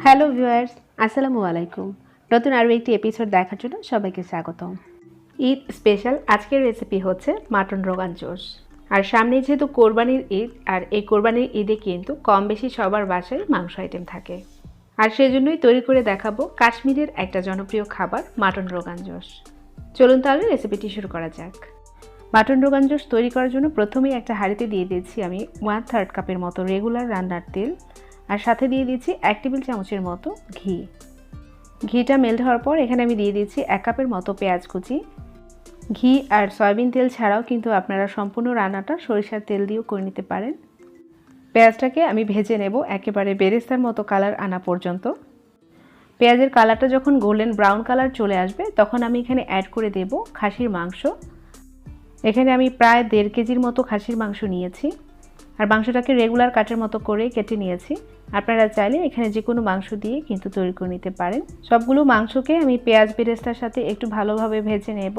Hello viewers, আসসালামু আলাইকুম। নতুন আরও একটি এপিসোড দেখার জন্য সবাইকে স্বাগতম। ঈদ স্পেশাল আজকের রেসিপি হচ্ছে মাটন রোগান জোশ। আর সামনে যেহেতু কোরবানির ঈদ, আর এই কোরবানির ঈদে কিন্তু কম বেশি সবার বাসায় মাংস আইটেম থাকে। আর সেজন্যই তৈরি করে দেখাবো কাশ্মীরের একটা জনপ্রিয় খাবার মাটন রোগান জোশ। চলুন তাহলে রেসিপিটি শুরু করা যাক। মাটন রোগান জোশ তৈরি করার জন্য প্রথমেই একটা হাঁড়িতে দিয়ে দিয়েছি আমি 1/3 কাপের মতো রেগুলার রান্নার তেল, আর সাথে দিয়ে দিচ্ছি 1 টেবিল চামচের মতো ঘি। ঘিটা মেল্ট হওয়ার পর এখানে আমি দিয়ে দিচ্ছি 1 কাপের মতো পেঁয়াজ কুচি। ঘি আর সয়াবিন তেল ছাড়াও কিন্তু আপনারা সম্পূর্ণ রান্নাটা সরিষার তেল দিয়েও করে নিতে পারেন। পেঁয়াজটাকে আমি ভেজে নেব একেবারে বেরেস্তার মতো কালার আনা পর্যন্ত। পেঁয়াজের কালারটা যখন গোল্ডেন ব্রাউন কালার চলে আসবে তখন আমি এখানে অ্যাড করে দেব খাসির মাংস। এখানে আমি প্রায় 1.5 কেজির মতো খাসির মাংস নিয়েছি, আর মাংসটাকে রেগুলার কাটের মতো করে কেটে নিয়েছি। আপনারা চাইলে এখানে যে কোনো মাংস দিয়ে কিন্তু তৈরি করে নিতে পারেন। সবগুলো মাংসকে আমি পেঁয়াজ বেরেস্তার সাথে একটু ভালোভাবে ভেজে নেব।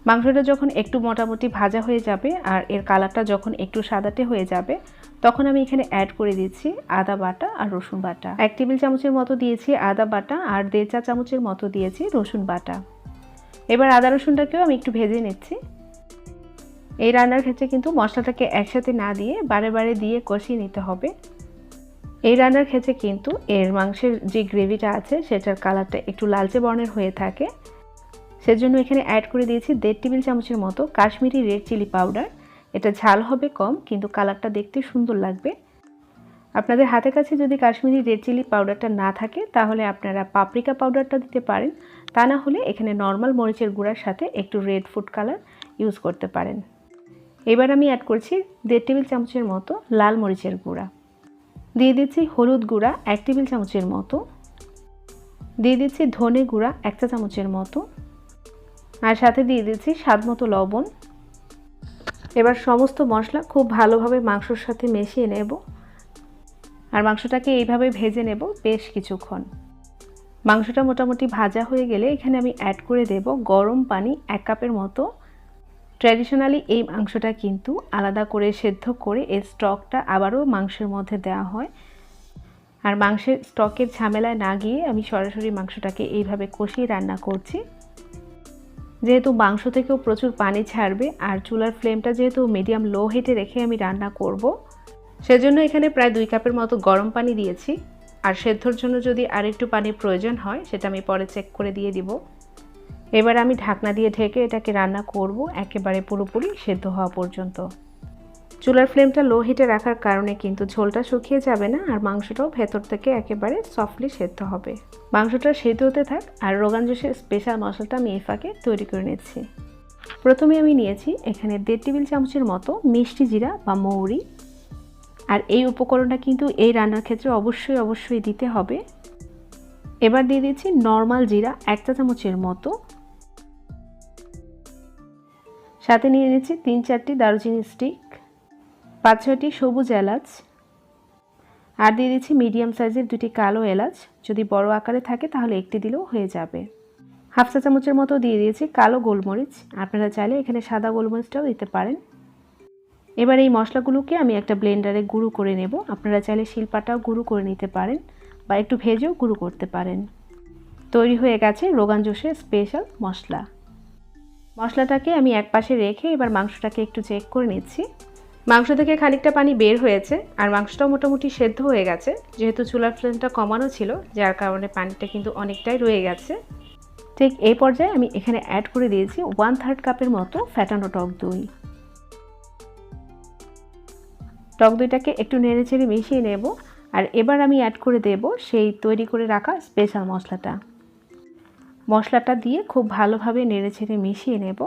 মাংসটা যখন একটু মোটামুটি ভাজা হয়ে যাবে আর এর কালারটা যখন একটু সাদাটে হয়ে যাবে তখন আমি এখানে অ্যাড করে দিচ্ছি আদা বাটা আর রসুন বাটা। 1 টেবিল চামচের মতো দিয়েছি আদা বাটা, আর 1.5 চা চামচের মতো দিয়েছি রসুন বাটা। এবার আদা রসুনটাকেও আমি একটু ভেজে নিচ্ছি। এই রান্নার ক্ষেত্রে কিন্তু মশলাটাকে একসাথে না দিয়ে বারে বারে দিয়ে কষিয়ে নিতে হবে। এই রান্নার ক্ষেত্রে কিন্তু এর মাংসের যে গ্রেভিটা আছে সেটার কালারটা একটু লালচে বর্ণের হয়ে থাকে। সেজন্য এখানে অ্যাড করে দিয়েছি 1.5 টেবিল চামচের মতো কাশ্মীরি রেড চিলি পাউডার। এটা ঝাল হবে কম, কিন্তু কালারটা দেখতে সুন্দর লাগবে। আপনাদের হাতের কাছে যদি কাশ্মীরি রেড চিলি পাউডারটা না থাকে তাহলে আপনারা পাপরিকা পাউডারটা দিতে পারেন, তা না হলে এখানে নর্মাল মরিচের গুঁড়ার সাথে একটু রেড ফুড কালার ইউজ করতে পারেন। এবার আমি অ্যাড করছি 1.5 টেবিল চামচের মতো লাল মরিচের গুঁড়া। দিয়ে দিচ্ছি হলুদ গুঁড়া 1 টেবিল চামচের মতো। দিয়ে দিচ্ছি ধনে গুঁড়া 1 চা চামচের মতো, আর সাথে দিয়ে দিচ্ছি স্বাদ মতো লবণ। এবার সমস্ত মশলা খুব ভালোভাবে মাংসর সাথে মিশিয়ে নেব, আর মাংসটাকে এইভাবে ভেজে নেব বেশ কিছুক্ষণ। মাংসটা মোটামুটি ভাজা হয়ে গেলে এখানে আমি অ্যাড করে দেব গরম পানি 1 কাপের মতো। ট্র্যাডিশনালি এই মাংসটা কিন্তু আলাদা করে সেদ্ধ করে এর স্টকটা আবারও মাংসের মধ্যে দেওয়া হয়, আর মাংসের স্টকের ঝামেলায় না গিয়ে আমি সরাসরি মাংসটাকে এইভাবে কষিয়ে রান্না করছি। যেহেতু মাংস থেকেও প্রচুর পানি ছাড়বে আর চুলার ফ্লেমটা যেহেতু মিডিয়াম লো হিটে রেখে আমি রান্না করব, সেজন্য এখানে প্রায় 2 কাপের মতো গরম পানি দিয়েছি। আর সেদ্ধর জন্য যদি আরেকটু পানির প্রয়োজন হয় সেটা আমি পরে চেক করে দিয়ে দিব। এবার আমি ঢাকনা দিয়ে ঢেকে এটাকে রান্না করব একেবারে পুরোপুরি সেদ্ধ হওয়া পর্যন্ত। চুলার ফ্লেমটা লো হিটে রাখার কারণে কিন্তু ঝোলটা শুকিয়ে যাবে না, আর মাংসটাও ভেতর থেকে একেবারে সফটলি সেদ্ধ হবে। মাংসটা সেদ্ধ হতে থাক, আর রোগান জোশের স্পেশাল মশলাটা আমি এই ফাঁকে তৈরি করে নিচ্ছি। প্রথমে আমি নিয়েছি এখানে 1.5 টেবিল চামচের মতো মিষ্টি জিরা বা মৌরি, আর এই উপকরণটা কিন্তু এই রান্নার ক্ষেত্রে অবশ্যই দিতে হবে। এবার দিয়ে দিচ্ছি নর্মাল জিরা 1 চা চামচের মতো, সাথে নিয়ে নিচ্ছি 3-4টি দারুচিনি স্টিক, 5-6টি সবুজ এলাচ, আর দিয়ে দিচ্ছি মিডিয়াম সাইজের 2টি কালো এলাচ। যদি বড় আকারে থাকে তাহলে একটি দিলেও হয়ে যাবে। 1/2 চা চামচের মতো দিয়ে দিয়েছি কালো গোলমরিচ, আপনারা চাইলে এখানে সাদা গোলমরিচটাও দিতে পারেন। এবার এই মশলাগুলোকে আমি একটা ব্লেন্ডারে গুঁড়ো করে নেব। আপনারা চাইলে শিলপাটাও গুঁড়ো করে নিতে পারেন বা একটু ভেজেও গুঁড়ো করতে পারেন। তৈরি হয়ে গেছে রোগান জোশের স্পেশাল মশলা। মশলাটাকে আমি এক পাশে রেখে এবার মাংসটাকে একটু চেক করে নিচ্ছি। মাংস থেকে খানিকটা পানি বের হয়েছে, আর মাংসটাও মোটামুটি সেদ্ধ হয়ে গেছে। যেহেতু চুলার ফ্লেমটা কমানো ছিল যার কারণে পানিটা কিন্তু অনেকটাই রয়ে গেছে। ঠিক এই পর্যায়ে আমি এখানে অ্যাড করে দিয়েছি 1/3 কাপের মতো ফ্যাটানো টক দই। টক দইটাকে একটু নেড়েচেড়ে মিশিয়ে নেব, আর এবার আমি অ্যাড করে দেব সেই তৈরি করে রাখা স্পেশাল মশলাটা দিয়ে খুব ভালোভাবে নেড়েচেড়ে মিশিয়ে নেব,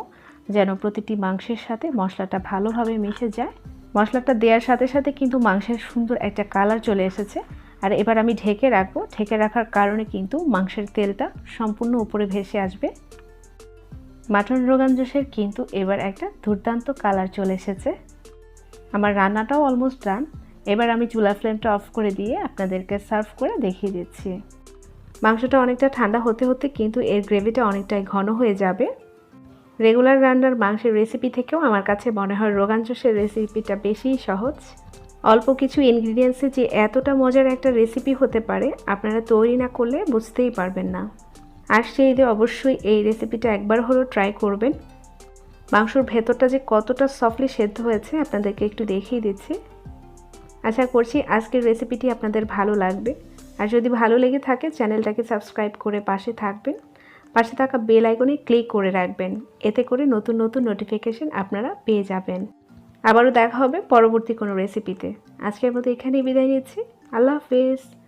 যেন প্রতিটি মাংসের সাথে মশলাটা ভালোভাবে মিশে যায়। মশলাটা দেওয়ার সাথে সাথে কিন্তু মাংসের সুন্দর একটা কালার চলে এসেছে। আর এবার আমি ঢেকে রাখবো। ঢেকে রাখার কারণে কিন্তু মাংসের তেলটা সম্পূর্ণ উপরে ভেসে আসবে। মাটন রোগান জোশের কিন্তু এবার একটা দুর্দান্ত কালার চলে এসেছে। আমার রান্নাটাও অলমোস্ট ডান। এবার আমি চুলার ফ্লেমটা অফ করে দিয়ে আপনাদেরকে সার্ভ করে দেখিয়ে দিচ্ছি। মাংসটা অনেকটা ঠান্ডা হতে হতে কিন্তু এর গ্রেভিটা অনেকটাই ঘন হয়ে যাবে। রেগুলার রান্নার মাংসের রেসিপি থেকেও আমার কাছে মনে হয় রোগান জোশের রেসিপিটা বেশি সহজ। অল্প কিছু ইনগ্রিডিয়েন্টসে যে এতটা মজার একটা রেসিপি হতে পারে আপনারা তৈরি না করলে বুঝতেই পারবেন না। আর সেই ঈদে অবশ্যই এই রেসিপিটা একবার হলেও ট্রাই করবেন। মাংসর ভেতরটা যে কতটা সফটলি সেদ্ধ হয়েছে আপনাদেরকে একটু দেখিয়ে দিচ্ছি। আশা করছি আজকের রেসিপিটি আপনাদের ভালো লাগবে। আর যদি ভালো লেগে থাকে চ্যানেলটাকে সাবস্ক্রাইব করে পাশে থাকবেন, পাশে থাকা বেল আইকনে ক্লিক করে রাখবেন, এতে করে নতুন নতুন নোটিফিকেশন আপনারা পেয়ে যাবেন। আবারও দেখা হবে পরবর্তী কোনো রেসিপিতে। আজকের মতো এখানেই বিদায় নিচ্ছি। আল্লাহ হাফেজ।